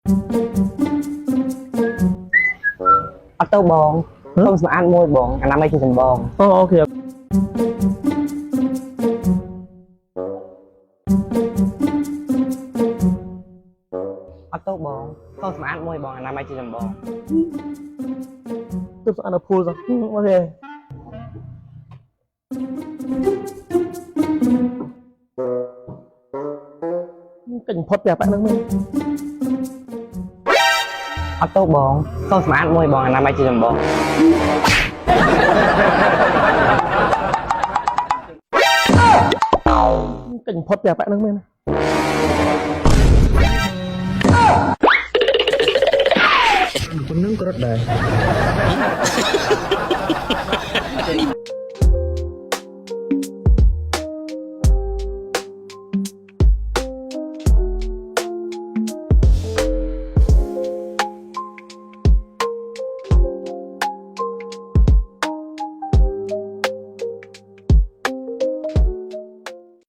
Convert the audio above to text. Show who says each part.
Speaker 1: អត់ទៅបងខ្ញុំស្មានមួយបងអាណាមឯជាចម្បង
Speaker 2: អូខេ
Speaker 1: អត់ទៅបងខ្ញុំស្មានមួយបងអាណាមឯជាចម្បង
Speaker 2: ទើបស្អាតដល់ភូលសោះអូខេកិច្ចផុតពីអាប៉ាក់ហ្នឹងមែន
Speaker 1: អត់ទៅបងខ្ញុំស្មានមួយបងអាណាមឯជាចម្បង
Speaker 2: កិច្ចផុតពីអាប៉ាក់ហ្នឹងមែនคนนึงก็รถได้